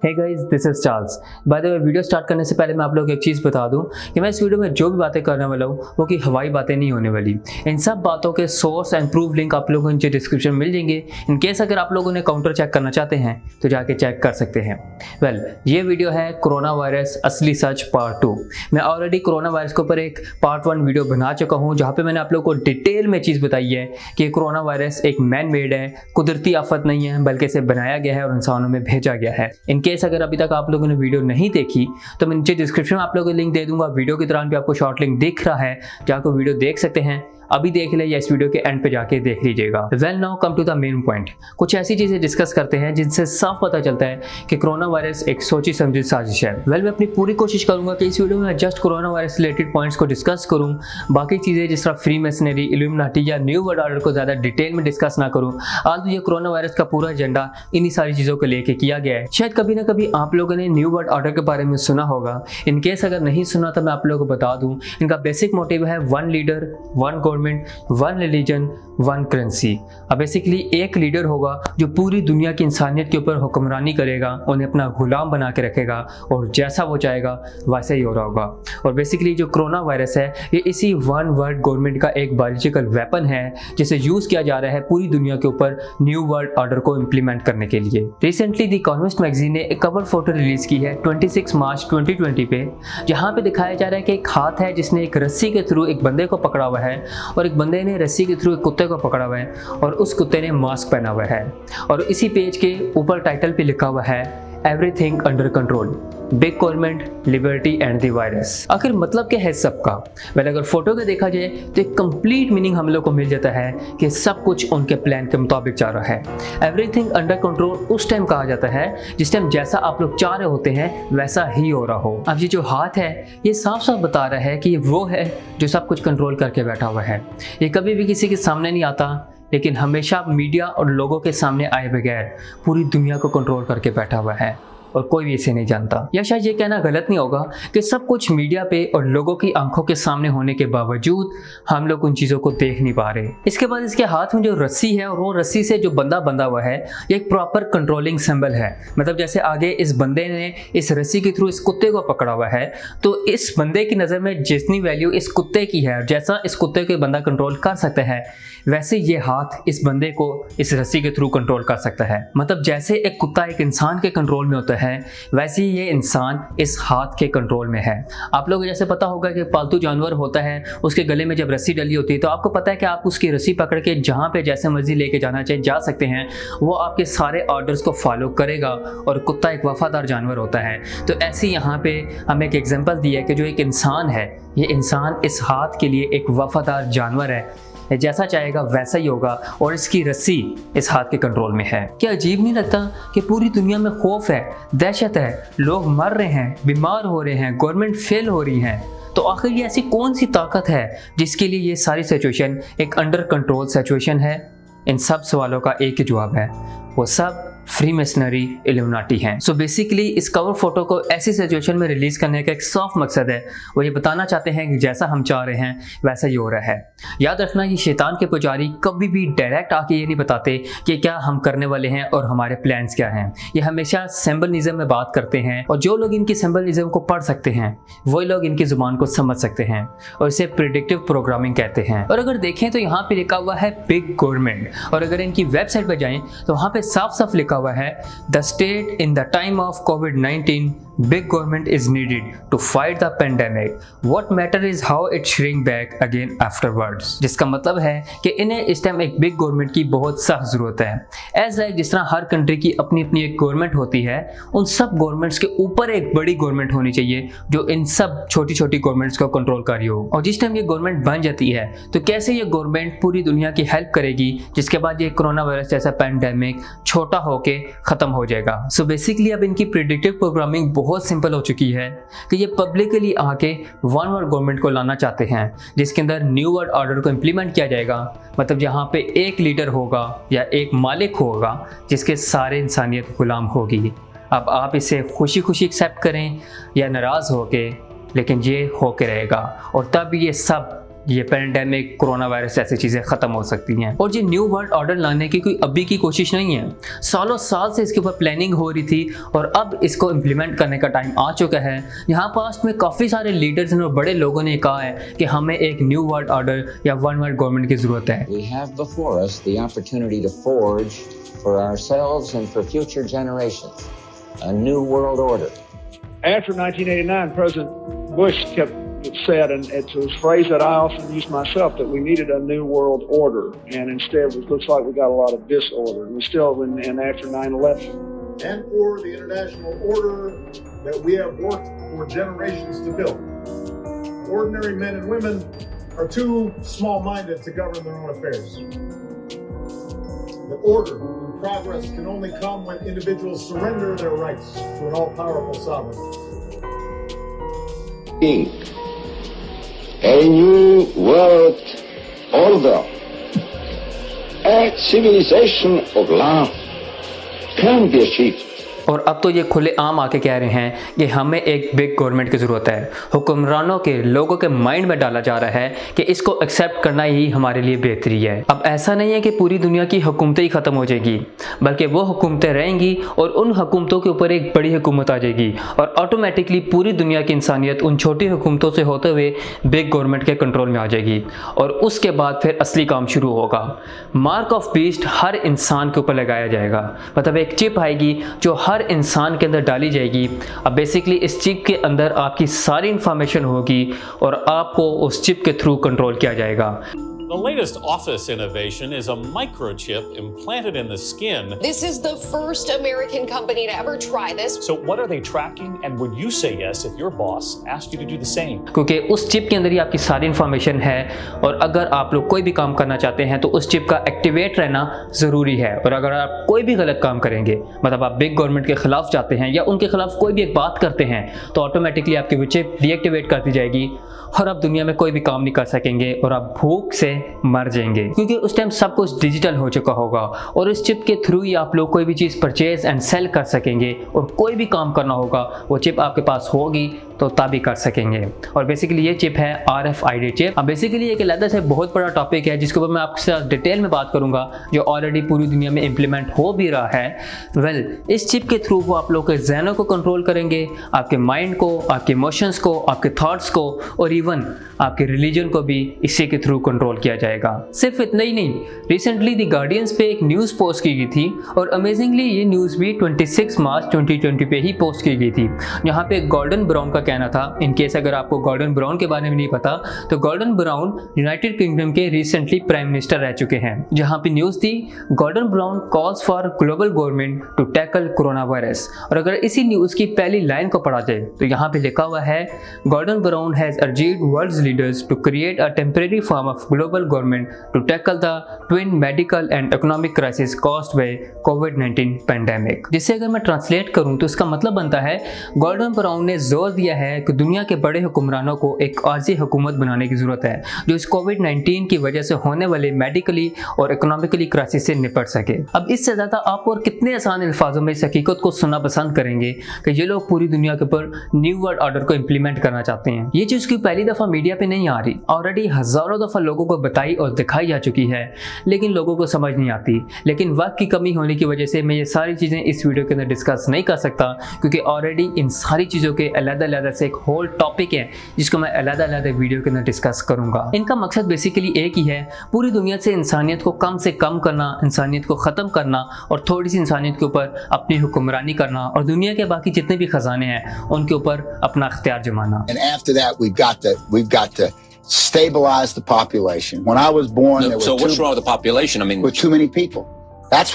Hey guys, this is Charles. By the way, video start करने से पहले मैं आप लोगों को एक चीज़ बता दूं कि मैं इस वीडियो में जो भी बातें करने वाला हूं वो कि हवाई बातें नहीं होने वाली। इन सब बातों के सोर्स एंड प्रूफ लिंक आप लोगों को नीचे डिस्क्रिप्शन में मिल जाएंगे। इन केस अगर आप लोगों ने काउंटर चेक करना चाहते हैं तो जाके चेक कर सकते हैं। ये वीडियो है कोरोना वायरस असली सच पार्ट 2। मैं ऑलरेडी कोरोना वायरस के ऊपर एक पार्ट 1 वीडियो बना चुका हूँ जहाँ पे मैंने आप लोगों को डिटेल में चीज़ बताई है कि कोरोना वायरस एक मैन मेड है, कुदरती आफत नहीं है, बल्कि इसे बनाया गया है और इंसानों में भेजा गया है। इन केस अगर अभी तक आप लोगों ने वीडियो नहीं देखी तो मैं नीचे डिस्क्रिप्शन में आप लोगों को लिंक दे दूंगा। वीडियो के दौरान भी आपको शॉर्ट लिंक दिख रहा है, जाकर वीडियो देख सकते हैं। अभी देख ले या इस वीडियो के एंड पे जाके देख लीजिएगा। Well now come to the main point. कुछ ऐसी चीजें डिस्कस करते हैं जिनसे साफ पता चलता है कि कोरोना वायरस एक सोची समझी साजिश है। मैं अपनी पूरी कोशिश करूंगा कि इस वीडियो में just corona virus related points को डिस्कस करूं। बाकी चीजें जिस तरह फ्री मेसनरी, इल्यूमिनाटी या न्यू वर्ल्ड ऑर्डर को ज्यादा डिटेल में डिस्कस ना करूं। आज ये कोरोना वायरस का पूरा एजेंडा इन्हीं सारी चीजों को लेके किया गया है। शायद कभी ना कभी आप लोगों ने न्यू वर्ल्ड ऑर्डर के बारे में सुना होगा। इन केस अगर नहीं सुना तो मैं आप लोगों को बता दूं, इनका बेसिक मोटिव है one leader, one government, one religion, one currency. अब बेसिकली एक लीडर होगा जो पूरी दुनिया की इंसानियत के ऊपर हुक्मरानी करेगा, उन्हें अपना गुलाम बना के रखेगा और जैसा वो चाहेगा वैसे ही हो रहा होगा। और बेसिकली जो कोरोना वायरस है ये इसी वन वर्ल्ड गवर्नमेंट का एक बायोलॉजिकल वेपन है जिसे यूज किया जा रहा है पूरी दुनिया के ऊपर न्यू वर्ल्ड ऑर्डर को इम्प्लीमेंट करने के लिए। रिसेंटली द इकोनॉमिस्ट मैगजीन ने एक कवर फोटो रिलीज की है 26 मार्च 2020 पे, जहाँ पे दिखाया जा रहा है कि एक हाथ है जिसने एक रस्सी के थ्रू एक बंदे को पकड़ा हुआ है और एक बंदे ने रस्सी के थ्रू एक कुत्ते को पकड़ा हुआ है और उस कुत्ते ने मास्क पहना हुआ है। और इसी पेज के ऊपर टाइटल पे लिखा हुआ है everything under control, big government, liberty and the virus. आखिर मतलब क्या है सबका? अगर फोटो को देखा जाए तो एक कंप्लीट मीनिंग हम लोग को मिल जाता है कि सब कुछ उनके प्लान के मुताबिक चल रहा है। एवरीथिंग अंडर कंट्रोल उस टाइम कहा जाता है जिस टाइम जैसा आप लोग चाह रहे होते हैं वैसा ही हो रहा हो। अब ये जो हाथ है ये साफ साफ बता रहा है कि ये वो है जो सब कुछ कंट्रोल करके बैठा हुआ है। ये कभी भी किसी के सामने नहीं आता, लेकिन हमेशा मीडिया और लोगों के सामने आए बगैर पूरी दुनिया को कंट्रोल करके बैठा हुआ है और कोई भी इसे नहीं जानता। या शायद ये कहना गलत नहीं होगा कि सब कुछ मीडिया पे और लोगों की आंखों के सामने होने के बावजूद हम लोग उन चीज़ों को देख नहीं पा रहे। इसके बाद इसके हाथ में जो रस्सी है और वो रस्सी से जो बंदा बंधा हुआ है ये एक प्रॉपर कंट्रोलिंग सिंबल है। मतलब जैसे आगे इस बंदे ने इस रस्सी के थ्रू इस कुत्ते को पकड़ा हुआ है तो इस बंदे की नज़र में जितनी वैल्यू इस कुत्ते की है, जैसा इस कुत्ते को बंदा कंट्रोल कर सकता है वैसे ये हाथ इस बंदे को इस रस्सी के थ्रू कंट्रोल कर सकता है। मतलब जैसे एक कुत्ता एक इंसान के कंट्रोल में होता है वैसे ही ये इंसान इस हाथ के कंट्रोल में है। आप लोगों को जैसे पता होगा कि पालतू जानवर होता है, उसके गले में जब रस्सी डली होती है तो आपको पता है कि आप उसकी रस्सी पकड़ के जहाँ पे जैसे मर्जी लेके जाना चाहे जा सकते हैं। वो आपके सारे ऑर्डर्स को फॉलो करेगा और कुत्ता एक वफादार जानवर होता है। तो ऐसे यहाँ पे हमें एक एग्जाम्पल दिया है कि जो एक इंसान है, ये इंसान इस हाथ के लिए एक वफादार जानवर है, जैसा चाहेगा वैसा ही होगा और इसकी रस्सी इस हाथ के कंट्रोल में है। क्या अजीब नहीं लगता कि पूरी दुनिया में खौफ है, दहशत है, लोग मर रहे हैं, बीमार हो रहे हैं, गवर्नमेंट फेल हो रही है, तो आखिर ये ऐसी कौन सी ताकत है जिसके लिए ये सारी सिचुएशन एक अंडर कंट्रोल सिचुएशन है? इन सब सवालों का एक ही जवाब है, वो सब फ्री मेसनरी, इल्यूमिनाटी हैं। सो बेसिकली इस कवर फोटो को ऐसी सिचुएशन में रिलीज करने का एक साफ मकसद है। वो ये बताना चाहते हैं कि जैसा हम चाह रहे हैं वैसा ही हो रहा है। याद रखना ये शैतान के पुजारी कभी भी डायरेक्ट आके ये नहीं बताते कि क्या हम करने वाले हैं और हमारे प्लान्स क्या हैं। ये हमेशा सिंबलिज्म में बात करते हैं और जो लोग इनकी सिंबलिज्म को पढ़ सकते हैं वही लोग इनकी जुबान को समझ सकते हैं और इसे प्रिडिक्टिव प्रोग्रामिंग कहते हैं। और अगर देखें तो यहाँ पे लिखा हुआ है बिग गवर्नमेंट, और अगर इनकी वेबसाइट पर जाएं तो वहाँ पे साफ साफ लिखा हुआ है the state in the time of covid big government is needed to fight the pandemic. What matter is how it shrink back again afterwards. जिसका मतलब है कि इन्हें इस टाइम एक बिग गवर्नमेंट की बहुत सख्त जरूरत है। एज लाइक जिस तरह हर कंट्री की अपनी अपनी एक गवर्नमेंट होती है, उन सब गवर्नमेंट्स के ऊपर एक बड़ी गवर्नमेंट होनी चाहिए जो इन सब छोटी छोटी गवर्नमेंट्स को कंट्रोल कर रही हो। और जिस टाइम ये गवर्नमेंट बन जाती है तो कैसे ये गवर्नमेंट पूरी दुनिया की हेल्प करेगी, जिसके बाद ये कोरोना वायरस जैसा पैंडेमिक छोटा होके खत्म हो जाएगा। सो बेसिकली अब इनकी प्रिडिक्टिव प्रोग्रामिंग बहुत सिंपल हो चुकी है कि ये पब्लिकली आके वन वर्ल्ड गवर्नमेंट को लाना चाहते हैं जिसके अंदर न्यू वर्ल्ड ऑर्डर को इंप्लीमेंट किया जाएगा। मतलब जहाँ पे एक लीडर होगा या एक मालिक होगा जिसके सारे इंसानियत गुलाम होगी। अब आप इसे खुशी खुशी एक्सेप्ट करें या नाराज़ होके, लेकिन ये होके रहेगा और तब ये सब ये पेंडेमिक, कोरोना वायरस ऐसी चीज़ें ख़त्म हो सकती हैं। और ये न्यू वर्ल्ड ऑर्डर लाने की कोई अभी की कोशिश नहीं है, सालों साल से इसके ऊपर प्लानिंग हो रही थी और अब इसको इम्प्लीमेंट करने का टाइम आ चुका है। यहाँ पास्ट में काफ़ी सारे लीडर्स और बड़े लोगों ने कहा है कि हमें एक न्यू वर्ल्ड ऑर्डर या वन वर्ल्ड गवर्नमेंट की ज़रूरत है। We have before us the opportunity to forge for ourselves and for future generations a new world order. After 1989, President Bush said, and it's a phrase that I often use myself, that we needed a new world order, and instead it looks like we got a lot of disorder. And we still, and after 9/11. And for the international order that we have worked for generations to build. Ordinary men and women are too small-minded to govern their own affairs. The order and progress can only come when individuals surrender their rights to an all-powerful sovereign. A new world order, a civilization of love can be achieved. और अब तो ये खुले आम आके कह रहे हैं कि हमें एक बिग गवर्नमेंट की ज़रूरत है। हुक्मरानों के लोगों के माइंड में डाला जा रहा है कि इसको एक्सेप्ट करना ही हमारे लिए बेहतरी है। अब ऐसा नहीं है कि पूरी दुनिया की हुकूमतें ही ख़त्म हो जाएगी, बल्कि वो हुकूमतें रहेंगी और उन हुकूमतों के ऊपर एक बड़ी हुकूमत आ जाएगी और ऑटोमेटिकली पूरी दुनिया की इंसानियत उन छोटी हुकूमतों से होते हुए बिग गवर्नमेंट के कंट्रोल में आ जाएगी और उसके बाद फिर असली काम शुरू होगा। मार्क ऑफ बीस्ट हर इंसान के ऊपर लगाया जाएगा, मतलब एक चिप आएगी जो हर इंसान के अंदर डाली जाएगी। अब बेसिकली इस चिप के अंदर आपकी सारी इंफॉर्मेशन होगी और आपको उस चिप के थ्रू कंट्रोल किया जाएगा। The latest office innovation is a microchip implanted in the skin. This is the first American company to ever try this. So what are they tracking, and would you say yes if your boss asked you to do the same? क्योंकि उस chip के अंदर ही आपकी सारी information है और अगर आप लोग कोई भी काम करना चाहते हैं तो उस चिप का एक्टिवेट रहना ज़रूरी है। और अगर आप कोई भी गलत काम करेंगे, मतलब आप बिग गवर्नमेंट के खिलाफ जाते हैं या उनके खिलाफ कोई भी एक बात करते हैं, तो ऑटोमेटिकली आपकी वो चिप डीएक्टिवेट कर दी जाएगी और आप दुनिया में कोई भी काम नहीं कर सकेंगे और आप भूख से मर जाएंगे, क्योंकि उस टाइम सब कुछ डिजिटल हो चुका होगा और इस चिप के थ्रू ही आप लोग कोई भी चीज़ परचेज एंड सेल कर सकेंगे और कोई भी काम करना होगा वो चिप आपके पास होगी तो तभी कर सकेंगे। और बेसिकली ये चिप है RFID चिप। अब बेसिकली एक अलग से बहुत बड़ा टॉपिक है जिसके ऊपर मैं आपके साथ डिटेल में बात करूंगा, जो ऑलरेडी पूरी दुनिया में इम्प्लीमेंट हो भी रहा है। इस चिप के थ्रू वो आप लोग के ज़हनों को कंट्रोल करेंगे, आपके माइंड को, आपके इमोशंस को, आपके थॉट्स को और इवन आपके रिलीजन को भी इसी के थ्रू कंट्रोल किया जाएगा। सिर्फ इतना ही नहीं, रिसेंटली द गार्डियंस पे एक न्यूज़ पोस्ट की गई थी और अमेजिंगली ये न्यूज़ भी 26 मार्च 2020 पे ही पोस्ट की गई थी, जहाँ पे गॉर्डन ब्राउन का कहना था। इन केस अगर आपको गॉर्डन ब्राउन के बारे में नहीं पता तो गॉर्डन ब्राउन यूनाइटेड किंगडम के रिसेंटली प्राइम मिनिस्टर रह चुके हैं। जहाँ पे न्यूज़ थी, Gordon Brown calls for global government to tackle corona virus. और अगर इसी न्यूज़ की पहली लाइन को पढ़ा जाए तो यहाँ पे लिखा हुआ है, Gordon Brown has urged world's leaders to create a temporary form of global government to tackle the twin medical and economic crisis caused by COVID-19 pandemic। जिसे अगर मैं ट्रांसलेट करूं तो इसका मतलब बनता है, गॉर्डन ब्राउन ने जोर दिया है कि दुनिया के बड़े हुक्मरानों को एक आर्जी हुकूमत बनाने की जरूरत है जो इस COVID-19 की वजह से होने वाले मेडिकली और इकोनॉमिकली क्राइसिस से निपट सके। अब इससे ज़्यादा आप और कितने आसान अल्फाजों में इस हकीकत को सुनना पसंद करेंगे कि ये लोग पूरी दुनिया के ऊपर न्यू वर्ल्ड ऑर्डर को इम्प्लीमेंट करना चाहते हैं। ये चीज़ की पहली दफ़ा मीडिया पे नहीं आ रही, ऑलरेडी हजारों दफ़ा लोगों को बताई और दिखाई जा चुकी है, लेकिन लोगों को समझ नहीं आती। लेकिन वक्त की कमी होने की वजह से मैं ये सारी चीज़ें इस वीडियो के अंदर डिस्कस नहीं कर सकता, क्योंकि ऑलरेडी इन सारी चीज़ों के अलग-अलग से एक होल टॉपिक है जिसको मैं अलग-अलग वीडियो के अंदर डिस्कस करूंगा। इनका मकसद बेसिकली एक ही है, पूरी दुनिया से इंसानियत को कम से कम करना, इंसानियत को ख़त्म करना और थोड़ी सी इंसानियत के ऊपर अपनी हुक्मरानी करना और दुनिया के बाकी जितने भी खजाने हैं उनके ऊपर अपना अख्तियार जमाना। And after that, we've got to stabilize the population. When I was born, there So were what's wrong with the population? I mean, were too many people. That's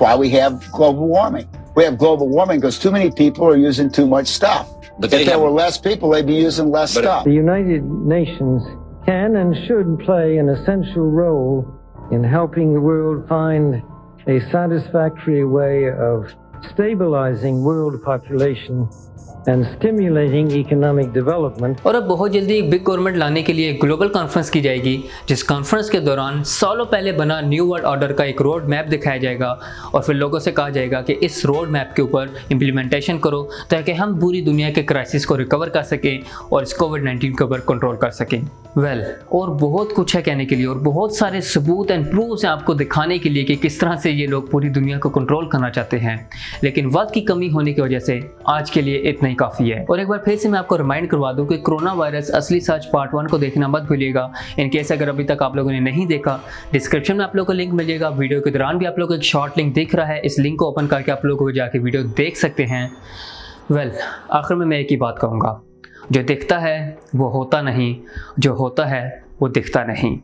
why we have global warming. We have global warming because too many people are using too much stuff. But If there were less people, they'd be using less stuff. The United Nations can and should play an essential role in helping the world find a satisfactory way of stabilizing world population and stimulating economic development. और अब बहुत जल्दी एक big government लाने के लिए एक global conference की जाएगी, जिस कॉन्फ्रेंस के दौरान सालों पहले बना न्यू वर्ल्ड ऑर्डर का एक रोड मैप दिखाया जाएगा और फिर लोगों से कहा जाएगा कि इस रोड मैप के ऊपर इम्प्लीमेंटेशन करो ताकि हम पूरी दुनिया के क्राइसिस को रिकवर कर सकें और इस कोविड-19 के ऊपर कंट्रोल कर सकें। और बहुत कुछ है कहने के लिए और बहुत सारे सबूत एंड प्रूफ्स हैं आपको दिखाने के लिए कि किस तरह से ये लोग पूरी दुनिया को कंट्रोल करना चाहते हैं, लेकिन वक्त की कमी होने की वजह से आज के लिए इतना ही काफ़ी है। और एक बार फिर से मैं आपको रिमाइंड करवा दूं कि कोरोना वायरस असली सच पार्ट 1 को देखना मत भूलिएगा। इन केस अगर अभी तक आप लोगों ने नहीं देखा, डिस्क्रिप्शन में आप लोगों को लिंक मिलेगा। वीडियो के दौरान भी आप लोगों को एक शॉर्ट लिंक दिख रहा है, इस लिंक को ओपन करके आप लोगों को जाके वीडियो देख सकते हैं। आखिर में मैं एक ही बात कहूँगा, जो दिखता है वो होता नहीं, जो होता है वो दिखता नहीं।